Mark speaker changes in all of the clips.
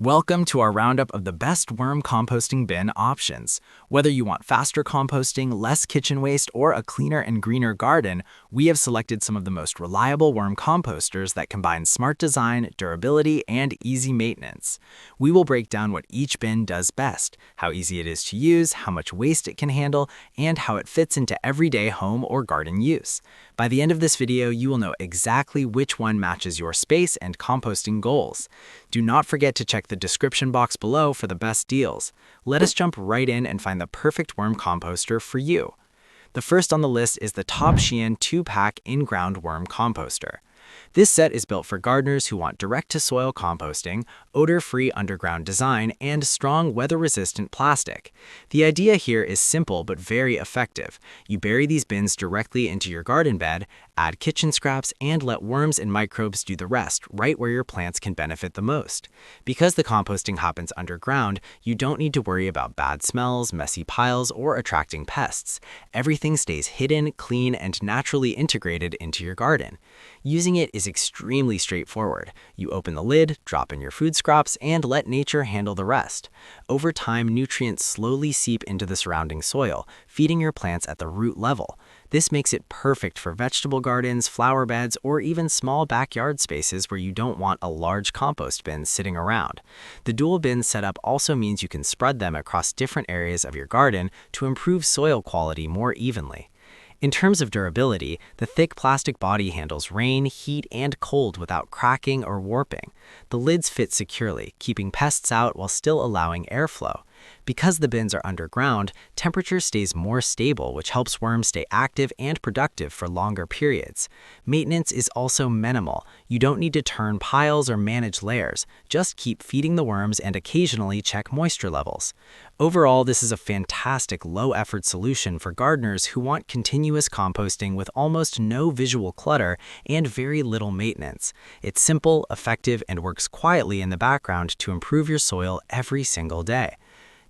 Speaker 1: Welcome to our roundup of the best worm composting bin options. Whether you want faster composting, less kitchen waste, or a cleaner and greener garden, we have selected some of the most reliable worm composters that combine smart design, durability, and easy maintenance. We will break down what each bin does best, how easy it is to use, how much waste it can handle, and how it fits into everyday home or garden use. By the end of this video, you will know exactly which one matches your space and composting goals. Do not forget to check the description box below for the best deals. Let us jump right in and find the perfect worm composter for you. The first on the list is the Top Shein 2-pack in-ground worm composter. This set is built for gardeners who want direct-to-soil composting, odor-free underground design, and strong weather-resistant plastic. The idea here is simple but very effective. You bury these bins directly into your garden bed, add kitchen scraps, and let worms and microbes do the rest right where your plants can benefit the most. Because the composting happens underground, you don't need to worry about bad smells, messy piles, or attracting pests. Everything stays hidden, clean, and naturally integrated into your garden. Using it is extremely straightforward. You open the lid, drop in your food scraps, and let nature handle the rest. Over time, nutrients slowly seep into the surrounding soil, feeding your plants at the root level. This makes it perfect for vegetable gardens, flower beds, or even small backyard spaces where you don't want a large compost bin sitting around. The dual bin setup also means you can spread them across different areas of your garden to improve soil quality more evenly. In terms of durability, the thick plastic body handles rain, heat, and cold without cracking or warping. The lids fit securely, keeping pests out while still allowing airflow. Because the bins are underground, temperature stays more stable, which helps worms stay active and productive for longer periods. Maintenance is also minimal. You don't need to turn piles or manage layers. Just keep feeding the worms and occasionally check moisture levels. Overall, this is a fantastic low-effort solution for gardeners who want continuous composting with almost no visual clutter and very little maintenance. It's simple, effective, and works quietly in the background to improve your soil every single day.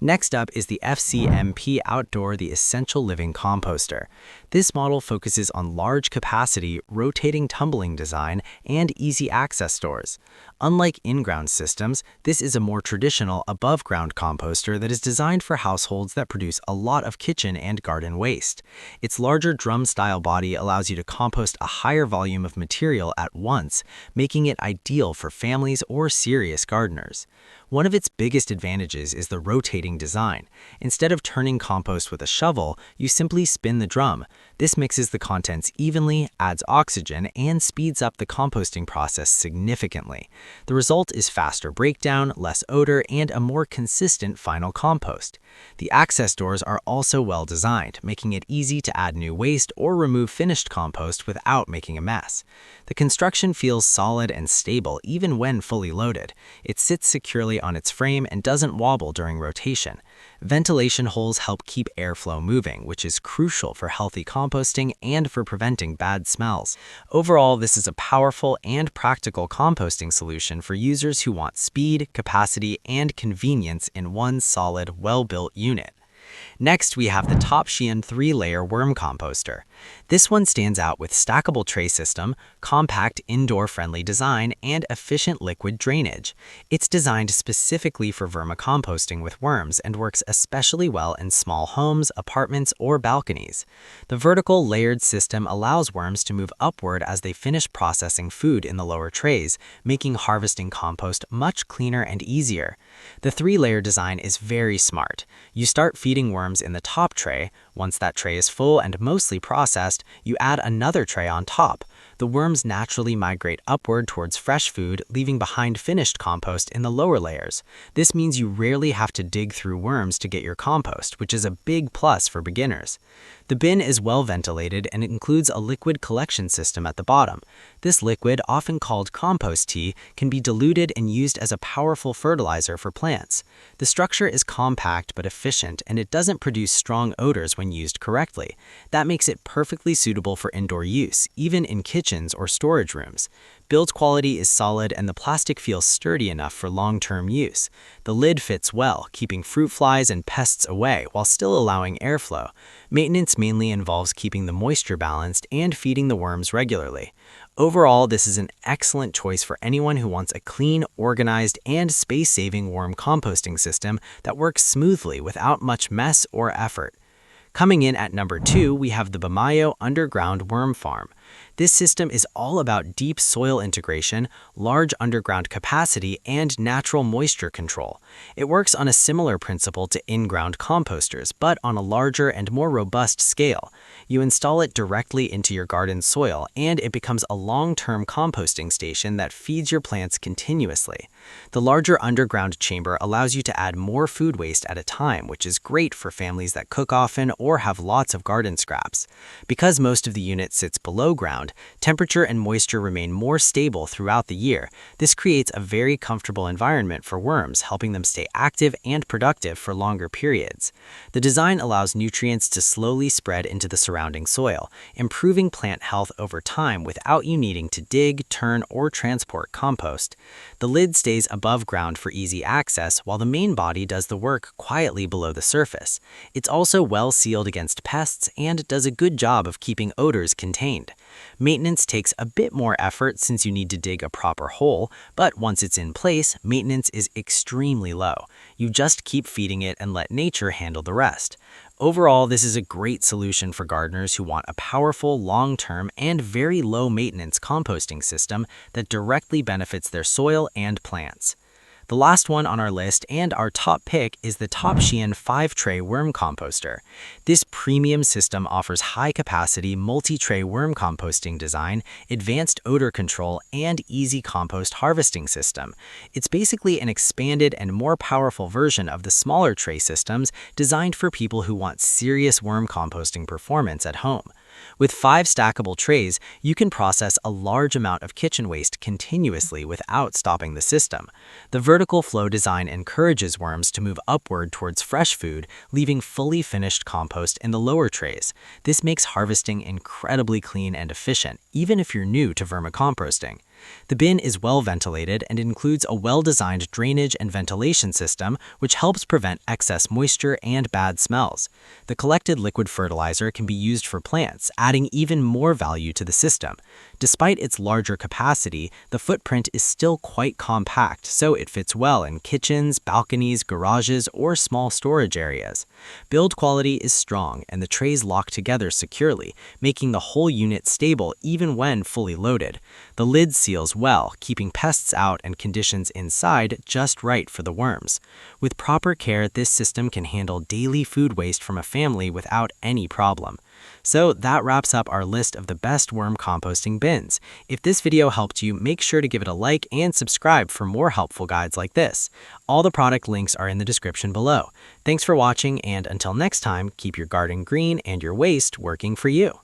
Speaker 1: Next up is the FCMP Outdoor The Essential Living Composter. This model focuses on large capacity, rotating tumbling design, and easy access doors. Unlike in-ground systems, this is a more traditional above-ground composter that is designed for households that produce a lot of kitchen and garden waste. Its larger drum-style body allows you to compost a higher volume of material at once, making it ideal for families or serious gardeners. One of its biggest advantages is the rotating design. Instead of turning compost with a shovel, you simply spin the drum. This mixes the contents evenly, adds oxygen, and speeds up the composting process significantly. The result is faster breakdown, less odor, and a more consistent final compost. The access doors are also well designed, making it easy to add new waste or remove finished compost without making a mess. The construction feels solid and stable even when fully loaded. It sits securely on its frame and doesn't wobble during rotation. Ventilation holes help keep airflow moving, which is crucial for healthy composting and for preventing bad smells. Overall, this is a powerful and practical composting solution for users who want speed, capacity, and convenience in one solid, well-built unit. Next, we have the Top Shein 3-layer worm composter. This one stands out with stackable tray system, compact indoor-friendly design, and efficient liquid drainage. It's designed specifically for vermicomposting with worms and works especially well in small homes, apartments, or balconies. The vertical layered system allows worms to move upward as they finish processing food in the lower trays, making harvesting compost much cleaner and easier. The 3-layer design is very smart. You start feeding worms in the top tray. Once that tray is full and mostly processed, you add another tray on top. The worms naturally migrate upward towards fresh food, leaving behind finished compost in the lower layers. This means you rarely have to dig through worms to get your compost, which is a big plus for beginners. The bin is well ventilated and includes a liquid collection system at the bottom. This liquid, often called compost tea, can be diluted and used as a powerful fertilizer for plants. The structure is compact but efficient, and it doesn't produce strong odors when used correctly. That makes it perfectly suitable for indoor use, even in kitchens or storage rooms. Build quality is solid and the plastic feels sturdy enough for long-term use. The lid fits well, keeping fruit flies and pests away while still allowing airflow. Maintenance mainly involves keeping the moisture balanced and feeding the worms regularly. Overall, this is an excellent choice for anyone who wants a clean, organized, and space-saving worm composting system that works smoothly without much mess or effort. Coming in at number 2, we have the Bamayo Underground Worm Farm. This system is all about deep soil integration, large underground capacity, and natural moisture control. It works on a similar principle to in-ground composters, but on a larger and more robust scale. You install it directly into your garden soil, and it becomes a long-term composting station that feeds your plants continuously. The larger underground chamber allows you to add more food waste at a time, which is great for families that cook often or have lots of garden scraps. Because most of the unit sits below ground, temperature and moisture remain more stable throughout the year. This creates a very comfortable environment for worms, helping them stay active and productive for longer periods. The design allows nutrients to slowly spread into the surrounding soil, improving plant health over time without you needing to dig, turn, or transport compost. The lid stays above ground for easy access, while the main body does the work quietly below the surface. It's also well sealed against pests and does a good job of keeping odors contained. Maintenance takes a bit more effort since you need to dig a proper hole, but once it's in place, maintenance is extremely low. You just keep feeding it and let nature handle the rest. Overall, this is a great solution for gardeners who want a powerful, long-term, and very low-maintenance composting system that directly benefits their soil and plants. The last one on our list and our top pick is the Topshian 5-tray worm composter. This premium system offers high-capacity multi-tray worm composting design, advanced odor control, and easy compost harvesting system. It's basically an expanded and more powerful version of the smaller tray systems designed for people who want serious worm composting performance at home. With 5 stackable trays, you can process a large amount of kitchen waste continuously without stopping the system. The vertical flow design encourages worms to move upward towards fresh food, leaving fully finished compost in the lower trays. This makes harvesting incredibly clean and efficient, even if you're new to vermicomposting. The bin is well ventilated and includes a well-designed drainage and ventilation system, which helps prevent excess moisture and bad smells. The collected liquid fertilizer can be used for plants, adding even more value to the system. Despite its larger capacity, the footprint is still quite compact, so it fits well in kitchens, balconies, garages, or small storage areas. Build quality is strong, and the trays lock together securely, making the whole unit stable even when fully loaded. The lid seals well, keeping pests out and conditions inside just right for the worms. With proper care, this system can handle daily food waste from a family without any problem. So that wraps up our list of the best worm composting bins. If this video helped you, make sure to give it a like and subscribe for more helpful guides like this. All the product links are in the description below. Thanks for watching, and until next time, keep your garden green and your waste working for you.